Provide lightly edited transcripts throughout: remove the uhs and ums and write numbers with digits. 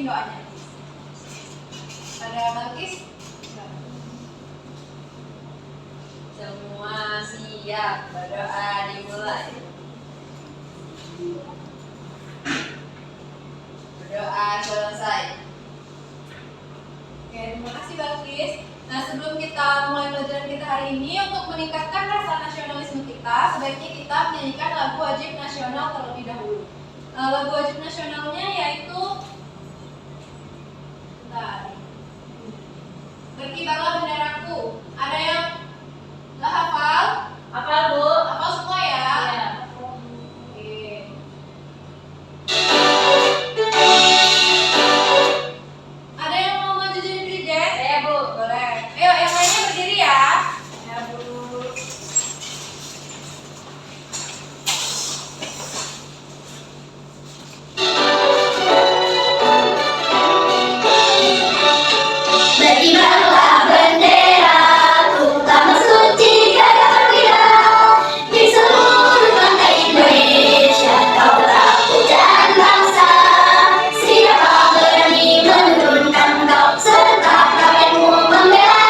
pimpin doanya. Ada Balkis? Semua siap, berdoa dimulai. Berdoa selesai. Oke, terima kasih Balkis. Nah, sebelum kita mulai pelajaran kita hari ini, untuk meningkatkan rasa nasionalisme kita, sebaiknya kita menyanyikan lagu wajib nasional terlebih dahulu. Lagu wajib nasionalnya yaitu Berkibarlah Benderaku. Ada yang nggak hafal? Hafal, Bu? Hafal semua ya? Iya. Oke. Ada yang mau maju jadi dirijen? Saya, Bu. Boleh. Ayo, yang lainnya berdiri ya. Ya, Bu. Berkibarlah bendera, utama suci gagah berkilau di seluruh pantai Indonesia. Kau tetap pujaan bangsa. Siapa berani menurunkan kau serta kawinmu membela?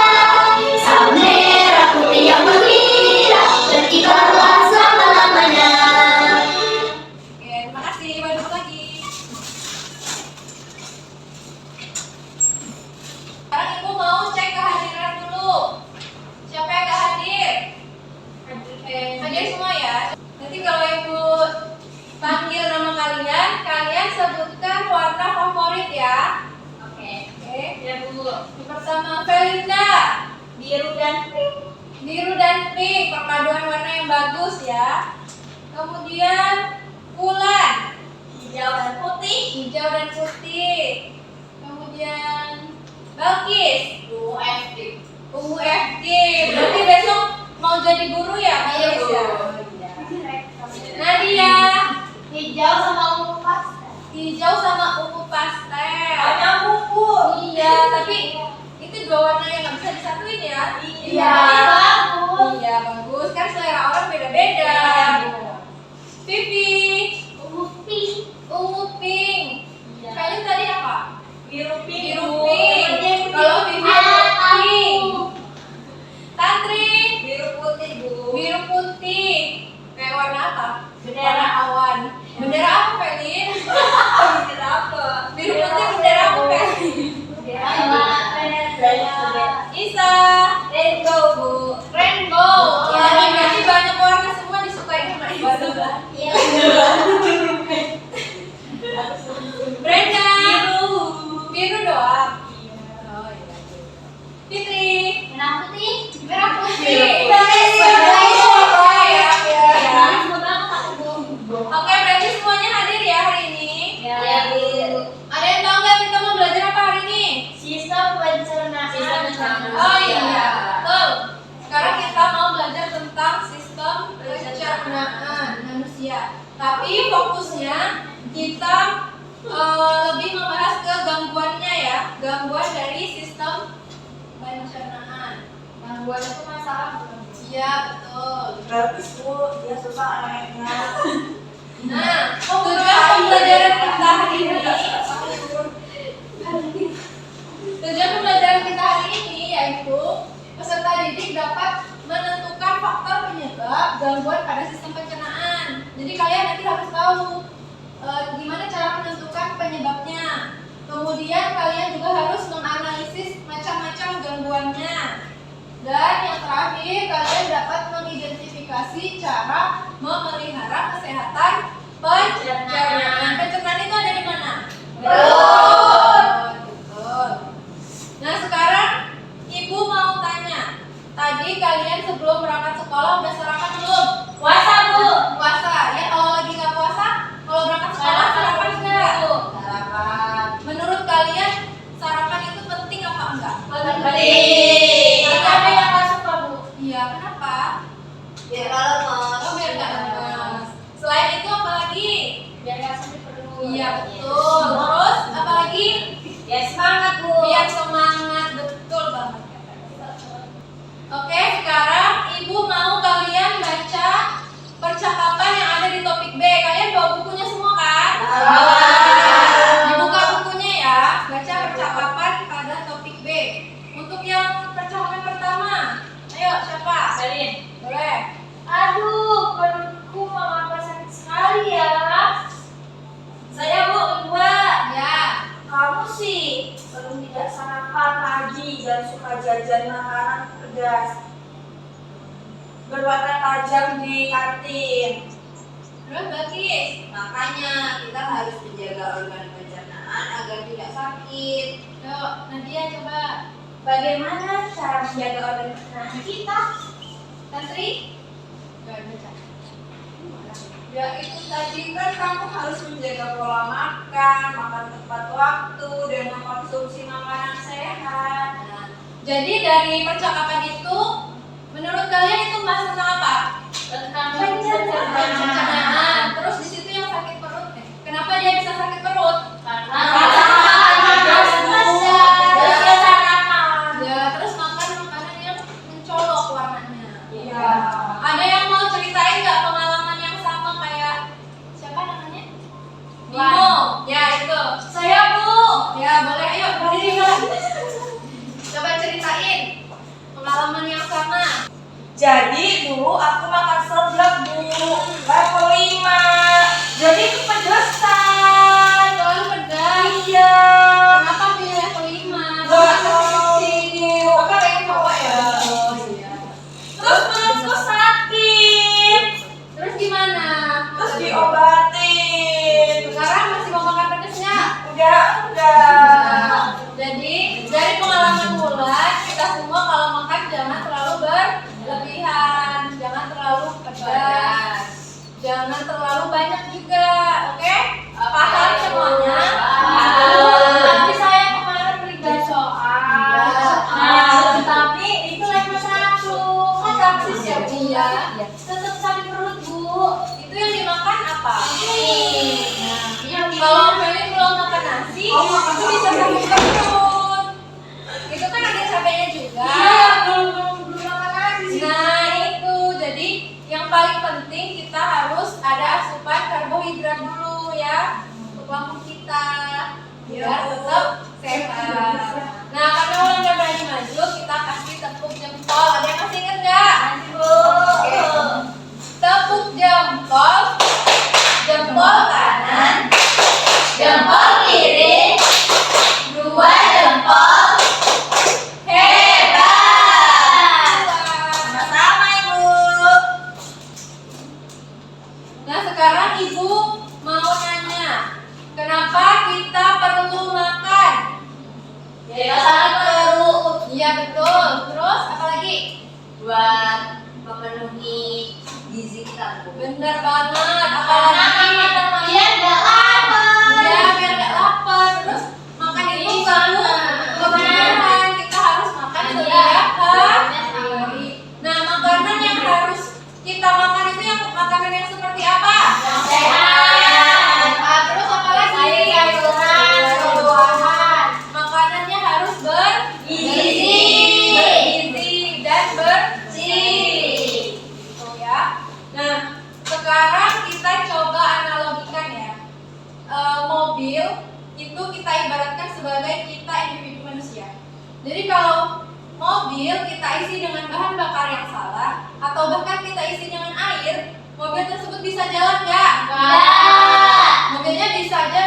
Sang merah putih yang berkilau, berkibarlah selama-lamanya. Oke, terima kasih. Balik lagi. Sekarang Ibu mau cek kehadiran dulu. Siapa yang gak hadir? Hadir semua ya. Nanti kalau Ibu panggil nama kalian, kalian sebutkan warna favorit ya. Oke. Oke. Ya, Bu. Yang pertama Felinda, Biru dan pink. biru dan pink, perpaduan warna yang bagus ya. Kemudian Wulan, Hijau dan putih. hijau dan putih. Kemudian Balkis, UFD. UFG. Berarti besok mau jadi guru ya, Iya, Balkis Bu. ya? Nadia, Hijau sama ungu pastel. hijau sama ungu pastel. Ada buku. Iya, tapi itu dua warna yang nggak bisa disatuin ya. Iya. Bagus. Iya, bagus. Kan selera orang beda-beda. Vivi, Ungu pink. ungu pink. Iya. Kalian tadi apa? Biru pink. Biru pink. Kalau Vivi pink. Tantri, Biru putih, Bu. biru putih. Kayak warna apa? Bendera. Warna awan. Bendera apa, Felin? Bendera apa? Biru putih bendera apa, Felin? Isa, Rainbow, Bu. rainbow. Ya, ini berarti banyak warna semua disukai sama Isa. Iya. Brenda, biru doang. Oh iya. Fitri, Merah putih. merah putih. Oke, berarti semuanya hadir ya hari ini. Ya, Bu. Ada yang tahu nggak kita mau belajar apa hari ini? Sistem pencernaan. Oh iya, betul. Sekarang kita mau belajar tentang sistem pencernaan manusia. Tapi fokusnya kita lebih membahas ke gangguannya ya, gangguan dari sistem pencernaan. Gangguan itu masalah bukan? Iya betul. Gratis, Bu, dia susah anaknya. Nah, tujuan pembelajaran kita hari ini, tujuan pembelajaran kita hari ini yaitu peserta didik dapat menentukan faktor penyebab gangguan pada sistem pencernaan. Jadi kalian nanti harus tahu gimana cara menentukan penyebabnya. Kemudian kalian juga harus menganalisis macam-macam gangguannya. Dan yang terakhir, kalian dapat mengidentifikasi cara memelihara kesehatan pencernaan. Pencernaan itu ada di mana? Betul. Nah sekarang Ibu mau tanya. Tadi kalian sebelum berangkat sekolah udah sarapan belum? Puasa, Bu. Puasa. Ya kalau lagi nggak puasa, kalau berangkat sekolah sarapan nggak? Sarapan. Menurut kalian sarapan itu penting apa enggak? Penting. Tapi ada yang nggak suka, Bu? Iya, kenapa? Biar kalau mau. Oh, biar nggak lemes. Selain itu apa lagi? Biar nggak sakit perut. Iya betul. Terus apa lagi? Ayo, siapa? Salin. Boleh. Aduh, perutku mengapa sakit sekali ya. Saya Bu, kedua. Ya. Kamu sih selalu tidak sarapan pagi dan suka jajan makanan pedas berwarna tajam di kantin. Terus Bakis. Makanya kita harus menjaga organ pencernaan agar tidak sakit. Yuk, Nadia coba. Bagaimana cara menjaga organ pencernaan kita? Tantri. Gak ada. Ya itu tadi kan kamu harus menjaga pola makan, makan tepat waktu, dan mengkonsumsi makanan sehat. Nah, jadi dari percakapan itu, menurut kalian itu bahas tentang apa? Tentang Pencernaan. Terus di situ yang sakit perut. Kenapa dia bisa sakit perut? Karena Ya, terus makan makanan yang mencolok warnanya. Iya. Ada yang mau ceritain nggak pengalaman yang sama kayak siapa namanya? Nino. Ya itu. saya Bu. Ya boleh, ayo berdiri Mbak. Coba ceritain pengalaman yang sama. Jadi dulu aku makan seblak Bu, level 5. Jadi kepedesan. Terlalu pedas. Iya. Kenapa pilih level 5? Nggak tahu. Aku pengen coba ya. Terus perutku sakit. Terus gimana? Terus diobatin. Sekarang masih mau makan pedas nggak? Udah enggak. Jadi dari pengalaman Wulan, kita semua kalau makan jangan terlalu berlebihan, jangan terlalu pedas, jangan terlalu banyak juga, oke? Paham semuanya? Tapi saya kemarin beli gacoan. Iya. Tapi itu level 1. Kan rapsis ya Bu ya. Tetap sakit perut Bu. Itu yang dimakan apa? Yang Kalau misalnya belum makan nasi, itu bisa sakit perut. Itu kan ada cabenya juga. belum makan nasi. Nah itu, jadi yang paling penting kita harus ada asupan karbohidrat dulu ya untuk lambung kita biar tetap sehat. Nah karena Wulan udah berani maju, kita kasih tepuk jempol. Ada yang masih inget nggak? Oke. Tepuk jempol, jempol kanan, jempol kiri, dua jempol. Hebat. Sama-sama Ibu. Nah sekarang Ibu mau nanya, kenapa kita perlu makan? Ya, sangat perlu Iya betul. Terus apa lagi? buat memenuhi gizi kita Bu. Bener banget. Apalagi Biar nggak lapar. ya biar nggak lapar. Terus makan itu selalu kebenaran. Kita harus makan setiap hari. Nah makanan yang harus kita makan itu yang makanan yang seperti apa? Sehat. Ah, terus apa lagi? Sayur-sayuran, buah-buahan. Makanannya harus bergizi dan bersih. Gitu ya. Nah, sekarang kita coba analogikan ya. Mobil itu kita ibaratkan sebagai kita individu manusia. Jadi kalau mobil kita isi dengan bahan bakar yang salah atau bahkan kita isi dengan air, mobil tersebut bisa jalan nggak? Nggak. Mobilnya bisa aja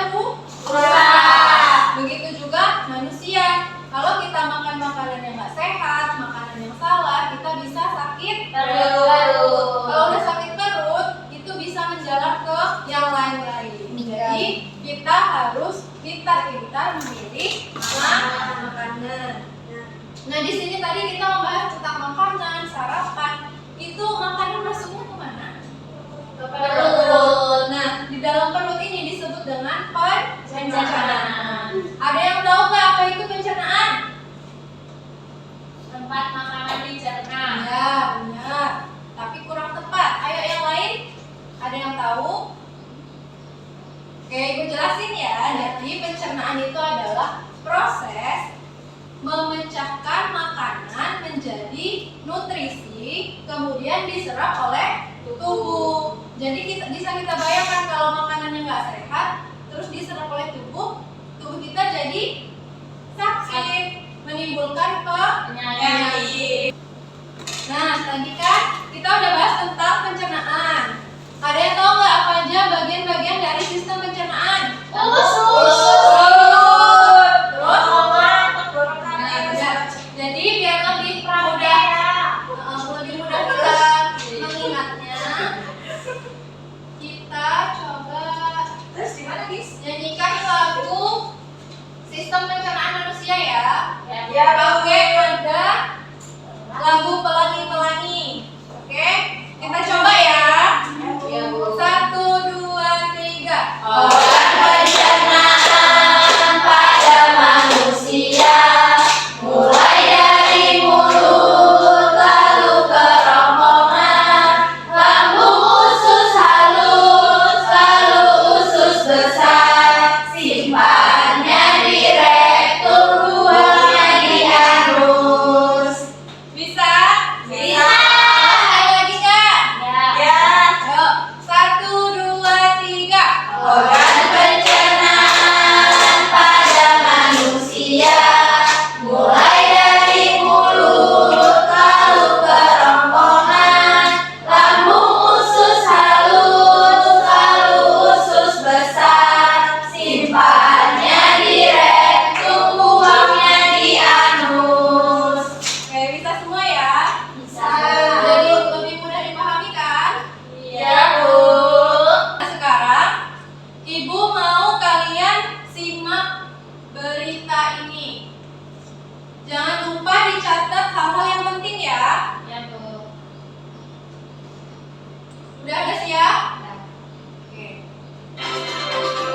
Rusak. Begitu juga manusia. Kalau kita makan makanan yang nggak sehat, makanan yang salah, kita bisa sakit Perut. Kalau udah sakit perut, itu bisa menjalar ke yang lain-lain. Jadi kita harus pintar-pintar memilih makanan. Nah di sini tadi kita membahas tentang makanan, sarapan. Itu makanan masuknya kemana? Ke perut. Nah di dalam perut ini disebut dengan pencernaan. Ada yang tahu nggak apa itu pencernaan? Tempat makanan dicerna. Ya benar, tapi kurang tepat. Ayo yang lain, ada yang tahu? Oke, Ibu jelasin ya. Jadi pencernaan itu adalah proses memecahkan makanan menjadi nutrisi, kemudian diserap oleh tubuh. Jadi bisa kita bayangkan kalau makanannya nggak sehat, terus diserap oleh tubuh kita jadi sakit, menimbulkan penyakit. Nah, tadi kan kita udah bahas tentang pencernaan. Ada yang tahu nggak apa aja bagian-bagian dari sistem pencernaan? Terus? Jadi biar lebih mudah kita mengingatnya, kita coba Terus gimana, Gis? nyanyikan lagu sistem pencernaan manusia ya. Ya, Pakai nada lagu pelangi-pelangi. Oke, kita coba ya. Ya, Bu. 1, 2, 3. Organ pencernaan pada manusia, mulai dari mulut lalu ke rongkongan, lambung usus halus, lalu usus besar, simpannya di rektum, buangnya di anus. Bisa? Bisa. Sekali lagi Kak. Ya. Ayo, 1, 2, 3. Organ pencernaan pada manusia, mulai dari mulut lalu ke rongkongan, lambung usus halus, lalu usus besar, simpannya di rektum, buangnya di anus. Oke, bisa semua ya? Bisa. Jadi lebih mudah dipahami kan? Iya, Bu. Nah, sekarang Ibu mau kalian simak berita ini. Jangan lupa dicatat hal-hal yang penting ya. Ya, Bu. Udah ada siap? Oke.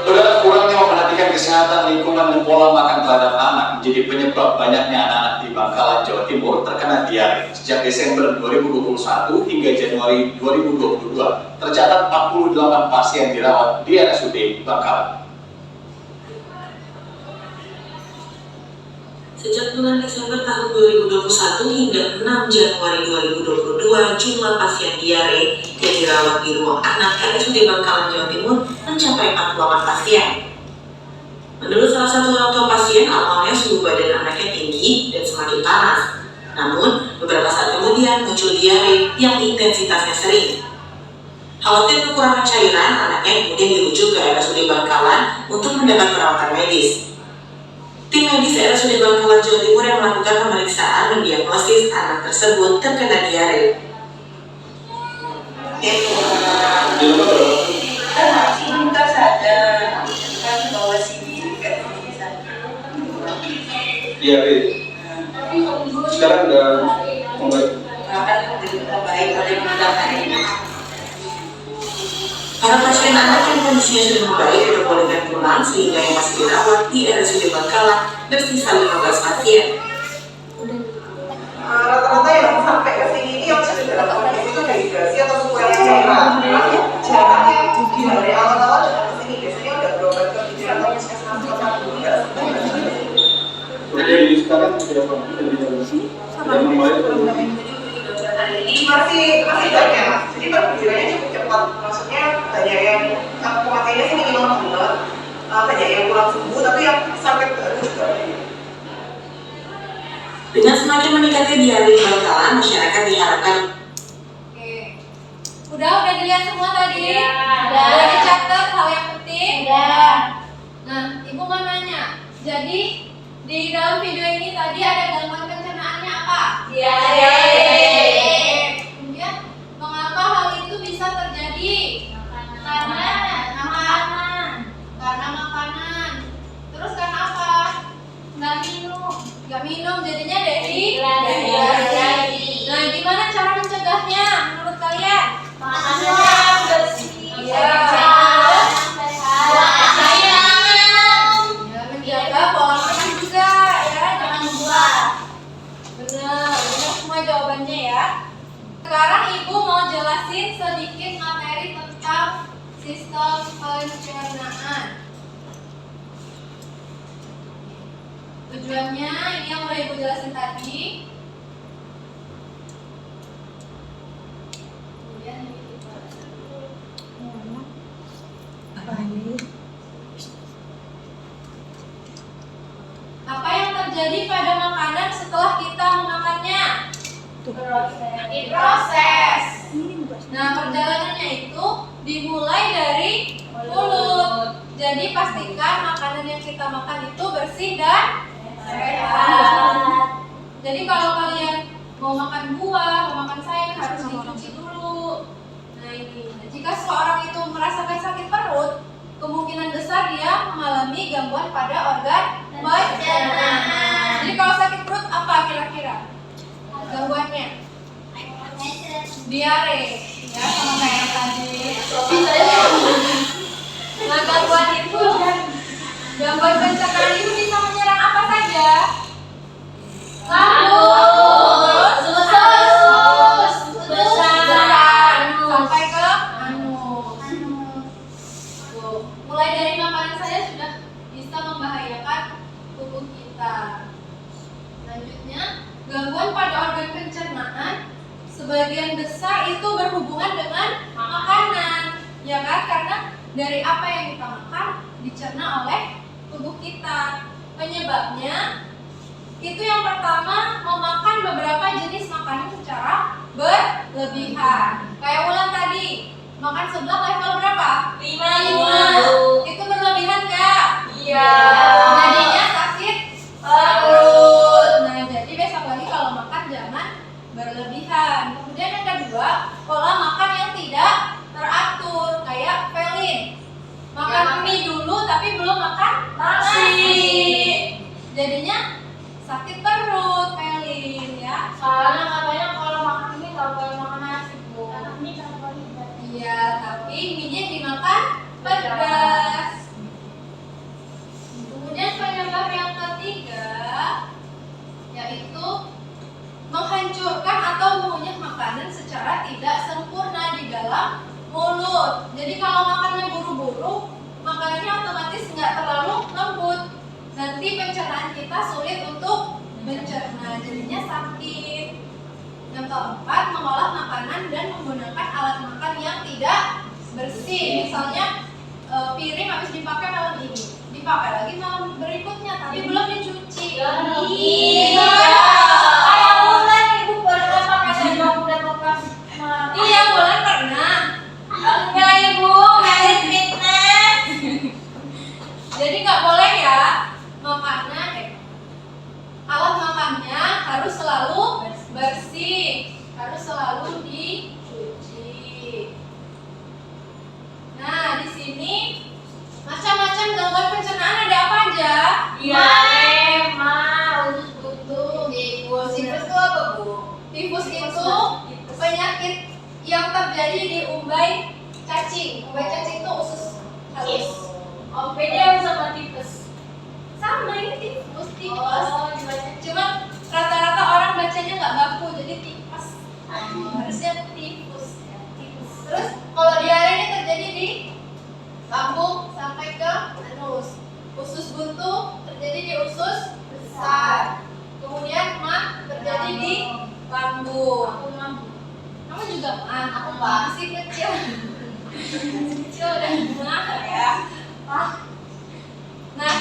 Saudara, kurangnya memperhatikan kesehatan lingkungan dan pola makan terhadap anak menjadi penyebab banyaknya anak-anak di Bangkalan, Jawa Timur terkena diare. Sejak Desember 2021 hingga Januari 2022, tercatat 48 pasien dirawat di RSUD Bangkalan. Sejak bulan Desember tahun 2021 hingga 6 Januari 2022, jumlah pasien diare yang dirawat di ruang anak RSUD Bangkalan, Jawa Timur mencapai 48 pasien. Menurut salah satu orang tua pasien, awalnya suhu badan anaknya tinggi dan semakin panas. Namun, beberapa saat kemudian muncul diare yang intensitasnya sering. Khawatir kekurangan cairan, anaknya kemudian dirujuk ke RSUD Bangkalan untuk mendapat perawatan medis. Tim medis RSUD Bangkalan, Jawa Timur yang melakukan pemeriksaan mendiagnosis anak tersebut terkena diare. Di rumah berapa? Kita sadar, kan bawa sini ke sana. Diare. Sekarang udah membaik. Akan lebih baik oleh kita hari ini. Para pasien anak yang kondisinya sudah membaik diperbolehkan pulang sehingga yang masih dirawat di RSUD Bangkalan bersisa 15 pasien. Rata-rata yang sampai ke sini ini yang sudah dalam kondisi itu dehidrasi atau kekurangan cairan. Jaraknya gimana dari awal-awal datang ke sini biasanya udah berobat ke bidan atau puskesmas tertentu enggak? Udah jadi sekarang sudah membaik. Ini masih banyak mas. Jadi perkembangannya cukup cepat. Maksudnya banyak yang kematiannya sih minimal 2 bulan. Banyak yang kurang sembuh tapi yang sakit baru juga. Dengan semakin meningkatnya diare di Bangkalan, masyarakat diharapkan Oke. Udah dilihat semua tadi? Iya. Udah dicatat hal yang penting? Udah. Nah, Ibu mau nanya. Jadi di dalam video ini tadi ada gangguan pencernaannya apa? Diare. Kemudian mengapa hal itu bisa terjadi? Karena makanan. Terus karena apa? Nggak minum jadinya dehidrasi. Nah, gimana cara mencegahnya menurut kalian? Makan yang bersih. Iya. Ya, menjaga pola makan juga ya, jangan buang. Benar semua jawabannya ya. Sekarang Ibu mau jelasin sedikit materi tentang sistem pencernaan. Tujuannya ini yang udah Ibu jelasin tadi. Kemudian ini kita apa yang terjadi pada makanan setelah kita memakannya? Diproses. Nah, perjalanannya itu dimulai dari mulut. Jadi pastikan makanan yang kita makan itu bersih dan sehat. Jadi kalau kalian mau makan buah, mau makan sayur harus dicuci dulu. Nah ini, jika seseorang itu merasakan sakit perut, kemungkinan besar dia mengalami gangguan pada organ pencernaan. Jadi kalau sakit perut apa kira-kira gangguannya? Diare, ya sama kayak tadi. Nah gangguan pencernaan itu bisa menyerang apa saja? Lambung, usus, besar, sampai ke anus. Tuh, mulai dari makanan saja sudah bisa membahayakan tubuh kita. Selanjutnya, gangguan pada organ pencernaan sebagian besar itu berhubungan dengan makanan, ya kan? Karena dari apa yang kita makan dicerna oleh tubuh kita. Penyebabnya itu yang pertama, memakan beberapa jenis makanan secara berlebihan. Kayak Wulan tadi, makan seblak level berapa? 5. Itu berlebihan nggak? Iya. Jadinya sakit perut. Nah, jadi besok lagi kalau makan jangan berlebihan. Kemudian yang kedua, pola makan yang tidak teratur, kayak Velin. Makan mie dulu tapi belum makan nasi. Jadinya sakit perut, Pelin, ya. Soalnya katanya kalau makan mie nggak boleh makan nasi, Bu. Iya, tapi mie-nya dimakan pedas. Kemudian penyebab yang ketiga yaitu menghancurkan atau mengunyah makanan secara tidak sempurna di dalam mulut. Jadi kalau makannya buru-buru, makanannya otomatis nggak terlalu lembut. Nanti pencernaan kita sulit untuk mencerna, jadinya sakit. Yang keempat, mengolah makanan dan menggunakan alat makan yang tidak bersih. Misalnya piring habis dipakai malam ini, dipakai lagi malam berikutnya, tapi belum dicuci. Iya. Kayak Wulan, Ibu pernah pakai sendok udah bekas. Iya, Wulan pernah. Enggak, Ibu, kayak fitness. Jadi nggak boleh ya makanan, alat makannya harus selalu bersih, harus selalu dicuci. Nah, di sini macam-macam gangguan pencernaan ada apa aja? Diare, usus buntu, Tifus. Tifus itu apa, Bu? Tifus itu penyakit yang terjadi di umbai cacing. Umbai cacing itu usus halus. Oh, beda sama tipes. Sama ini tifus. Oh, Cuma rata-rata orang bacanya nggak baku, jadi tipes. Harusnya tifus. Terus kalau diare ini terjadi di lambung sampai ke anus. Usus buntu terjadi di usus besar. Kemudian mah terjadi di lambung. Kamu juga mah? Aku masih kecil. Kecil dan mah ya. Nah,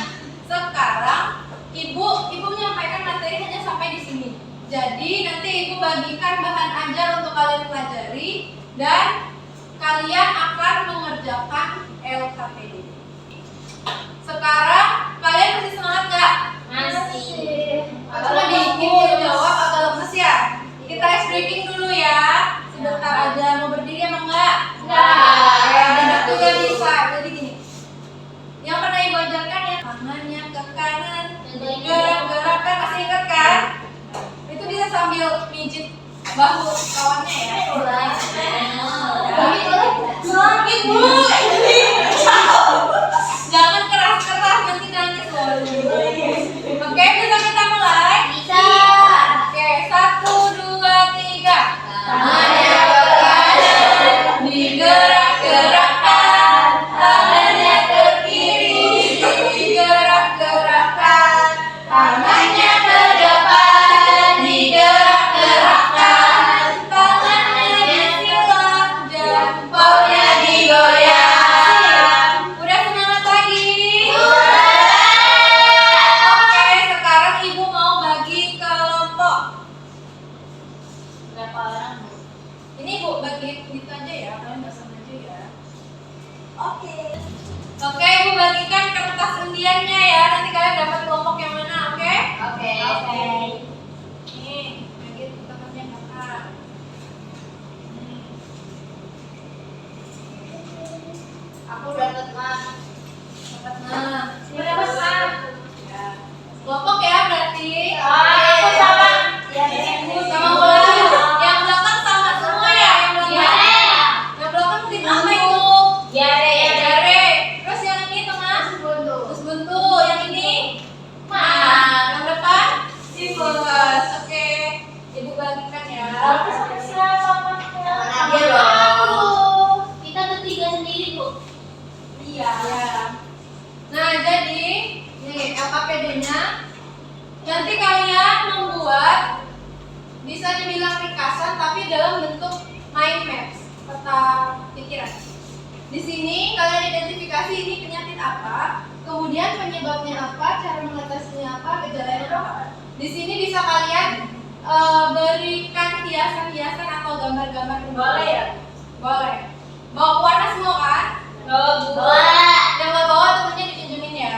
sekarang ibu menyampaikan materi hanya sampai di sini. Jadi nanti ibu bagikan bahan ajar untuk kalian pelajari dan kalian akan mengerjakan LKPD. Sekarang kalian masih semangat nggak? masih. Coba dikit jawab agak lemes ya. Kita ice breaking dulu ya. Sebentar aja, mau berdiri emang enggak? Ya, duduk juga bisa. Jadi gini. Yang pernah ibu ajarkan ya, tangannya ke kanan, gerak-gerakkan, masih ingat kan? Itu bisa sambil pijit bahu kawannya ya. Sakit, Bu. Jangan keras-keras, nanti nangis loh. Oke, bisa kita mulai? Bisa. Oke, 1, 2, 3. Tangannya ke kanan, digerak-gerakkan. Tangannya ke kiri, digerak-gerakkan. Tangannya ke depan, digerak-gerakkan. Tangannya disilang, jempolnya digoyang. membuat bisa dibilang ringkasan tapi dalam bentuk mind maps, peta pikiran. Di sini kalian identifikasi ini penyakit apa, kemudian penyebabnya apa, cara mengatasinya apa, gejalanya apa. Di sini bisa kalian berikan hiasan-hiasan atau gambar-gambar. Boleh ya? Boleh. Bawa warna semua kan? Boleh. Yang nggak bawa temennya dipinjemin ya.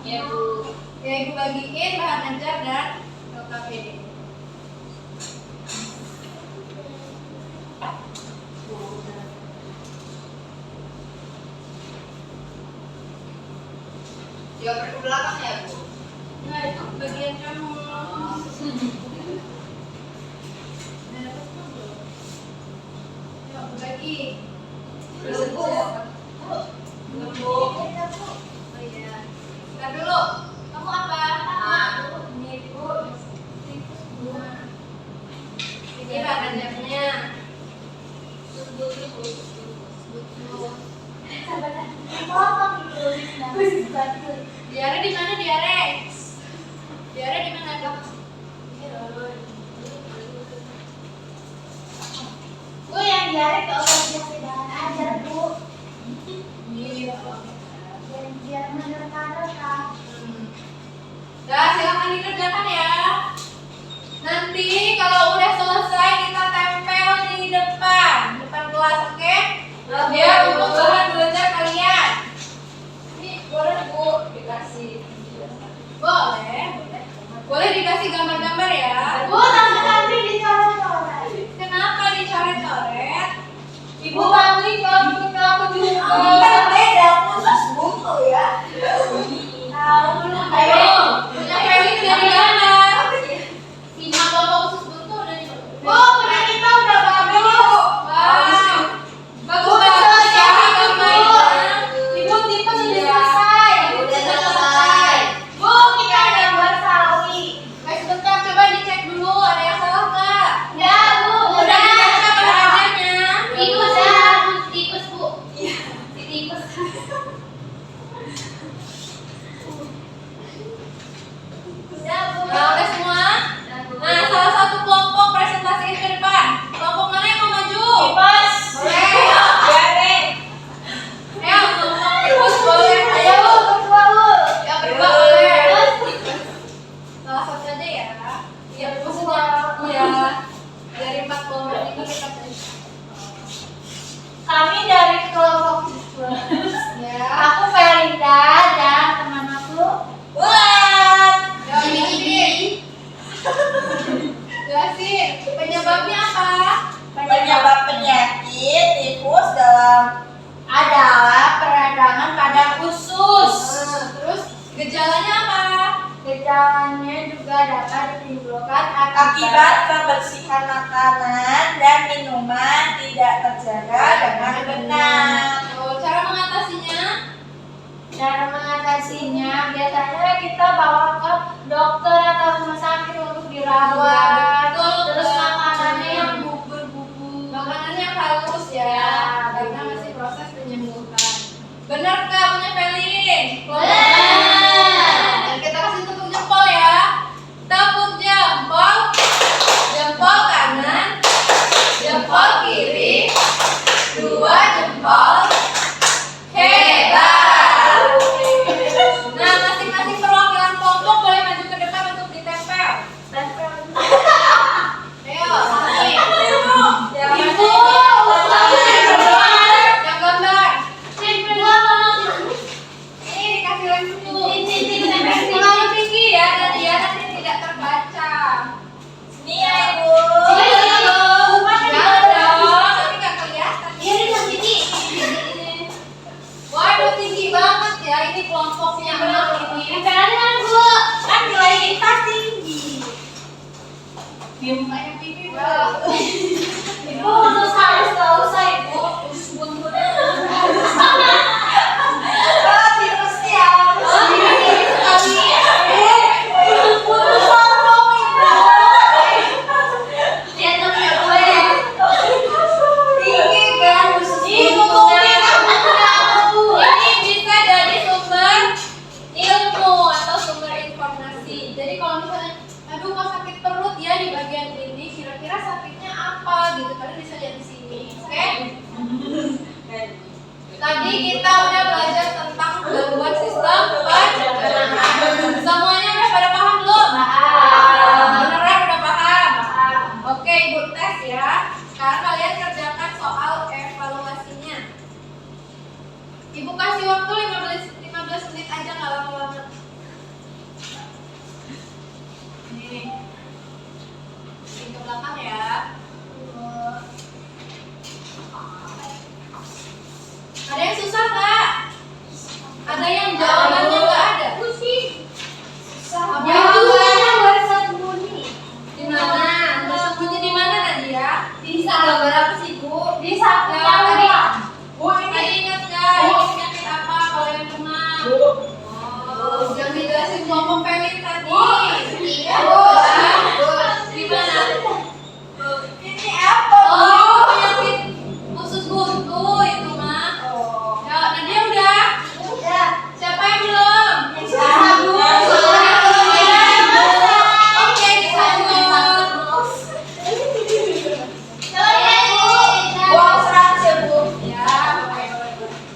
Ya Bu. Ya ibu bagiin bahan ajar dan LKPD. Jawaban ke belakang ya Bu. Nah itu bagian kamu. Yuk bagi. Belum Bu. Belum Bu. Oh iya. Bentar dulu. Kamu apa? Ini Bu. Ini bahan ajarnya. Diare di mana diare? Diare di mana dok? Bu yang diare ke organisasi bahan ajar Bu. Iya. Biar menerka-nerka. Dah silakan dikerjakan ya. Nanti kalau udah selesai kita tempel di depan kelas, oke? Biar untuk bahan belajar kalian. Ini boleh Bu dikasih. Boleh. Boleh dikasih gambar-gambar ya. Bu tapi dicoret-coret. Kenapa dicoret-coret? Ibu Pamli kalau aku juga. Beda khusus buku ya. Tahu belum? Ayo, punya Feli dari mana? Simak kelompok khusus buntu udah di. Bu, punya kita udah bagus. Wow, bagus ya gambarnya. Ibu tipe sudah selesai. Udah selesai. Bu, kita ada buat sawi. Guys, sebentar coba dicek dulu ada yang salah nggak? Ya Bu, Udah dibaca bahan-ajarnya? tikus Bu. Iya, tikus. Udah Bu. Nah, udah semua? Nah, salah satu kelompok presentasiin ke depan. Kelompok mana yang mau maju? Tikus. Boleh. Boleh. Ayo, kelompok tikus boleh. Ayo Ayo. Bu, berdua Bu. Yang berdua boleh. Salah satu aja ya. Iya, maksudnya ya dari 4 kelompok ini kita Kami dari kelompok tikus. ya. Aku Felinda dan teman aku Bulan. Jelasin. Jelasin. Penyebabnya apa? Penyebab penyakit tifus adalah peradangan pada usus. Terus gejalanya apa? Gejalanya juga dapat ditimbulkan akibat kebersihan makanan dan minuman tidak terjaga dengan benar. Oh, cara mengatasinya? Cara mengatasinya biasanya kita bawa ke dokter atau rumah sakit untuk dirawat. Betul, Terus betul. makanannya yang bubur-bubur. Makanannya yang halus ya, Ya, karena betul. masih proses penyembuhan. Benar nggak punya Felin? Benar. Dan kita kasih tepuk jempol ya. Tepuk jempol, jempol kanan, jempol kiri, 2 jempol. Hebat. Nah, masing-masing perwakilan kelompok boleh maju ke depan untuk ditempel. Ayo, nih. Ibu, Yang gambar. Ini dikasih lem dulu. Terlalu tinggi ya, Nadia nanti tidak terbaca. Ini ya Ibu. Jangan dong, tapi nggak kelihatan. Waduh, tinggi banget ya. Ini kelompoknya ini. kan nilai kita tinggi. Kayak pipi. Ibu khusus harus nggak usah Ibu. Tifusnya. Lihat dong ya gue. Tinggi kan Ini bisa jadi sumber ilmu atau sumber informasi. Jadi kalau misalnya aduh kok sakit perut ya di bagian ini, kira-kira sakitnya apa gitu, kalian bisa lihat di sini, oke? Tadi kita udah belajar tentang gangguan sistem pencernaan. Semuanya udah pada paham belum? Beneran udah paham? Oke, Ibu tes ya. Sekarang kalian kerjakan soal evaluasinya. Ibu kasih waktu 15 menit aja, nggak lama-lama. Nih, ke belakang ya. Ada yang susah nggak? Ada yang jawabannya nggak ada? Pusing. Jawabannya bersembunyi. Di mana? Bersembunyi di mana Nadia? Di Gambar apa sih Bu? Di samping Ya, tadi. Bu Tadi ingat nggak? Ini penyakit apa kalau yang demam? Oh, yang dijelasin ngomong Felin tadi. Iya Bu. Gimana? Ini apa? Oh, penyakit usus buntu itu mah. Ya, Nadia udah? Udah. Siapa yang belum? Disambung. Oke, disambung. Uang 100 ya Bu. Ya,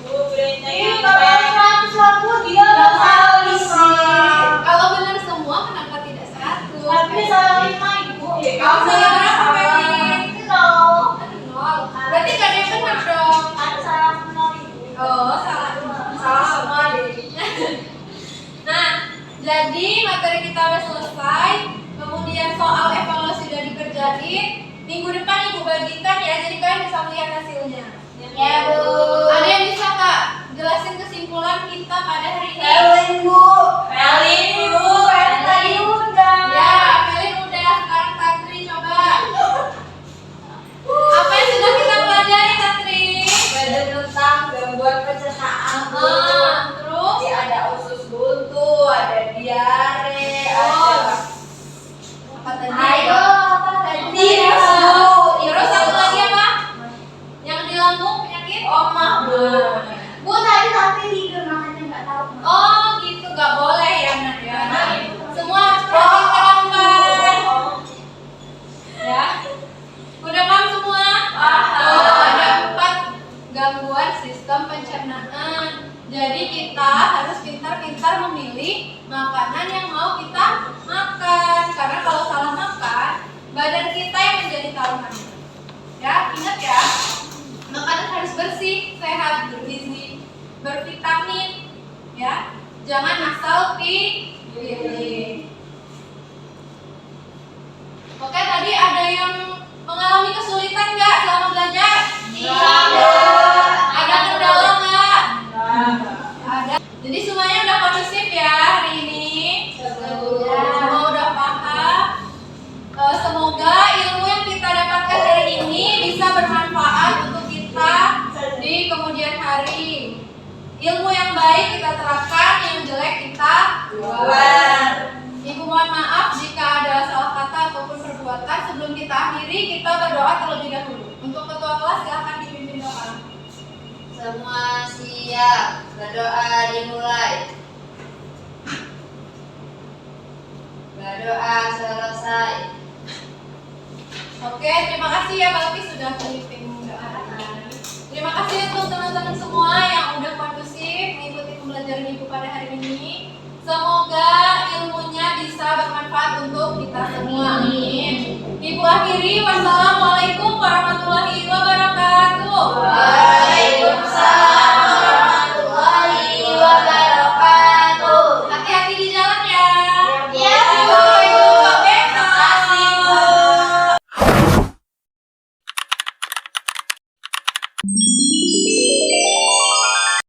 Bu, bedanya Ini ini. kalau 100 laku dia bakal isi. kalau benar semua kenapa tidak 100? Tapi salah 5 Ibu. Kamu salah berapa, Felin? Nol. Nol. Berarti gak ada yang benar dong. Ada salah 0 Ibu. Oh, salah semua deh. Nah, jadi materi kita udah selesai. Kemudian soal evaluasi udah dikerjain. Minggu depan Ibu bagikan ya, jadi kalian bisa melihat hasilnya. Ya, Bu. Ada yang bisa Kak jelasin kesimpulan kita pada hari ini? Felin Bu. Felin tadi udah. Ya, Felin udah. Sekarang Tantri coba. Apa yang sudah kita pelajari, Tantri? Belajar tentang gangguan pencernaan Bu. Terus? Jadi ada usus buntu, ada diare, Oh. ada Apa tadi? Ayo, apa tadi? virus Bu. Terus satu lagi apa? Yang di lambung penyakit? Omah Bu. Bu tadi tapi tidur makanya nggak tahu. Oh gitu, gak boleh ya Nak ya. Semua harus perhatikan. Ya. Udah paham semua? Paham. Ada 4 gangguan sistem pencernaan. Jadi kita harus pintar-pintar memilih makanan yang mau kita makan. Karena kalau salah makan, badan kita yang menjadi taruhannya. Ya, ingat ya. Makanan harus bersih, sehat, bergizi, bervitamin, ya. Jangan asal pilih. Oke, tadi ada yang mengalami kesulitan nggak selama belajar? Ada kendala nggak? Ada. Jadi semuanya udah kondusif ya hari ini. Semua udah paham. Semoga ilmu yang kita dapatkan hari ini bisa bermanfaat untuk kita di kemudian hari. Ilmu yang baik kita terapkan, yang jelek kita buang. Ibu mohon maaf jika ada salah kata ataupun perbuatan. Sebelum kita akhiri, kita berdoa terlebih dahulu. Untuk ketua kelas silahkan dipimpin doa. Semua siap, berdoa dimulai. Berdoa selesai. Oke, terima kasih ya Mbak Lupi sudah briefing doa. Terima kasih untuk teman-teman semua yang udah kondusif mengikuti pembelajaran Ibu pada hari ini. Semoga ilmunya bisa bermanfaat untuk kita semua. Amin. Ibu akhiri, wassalamualaikum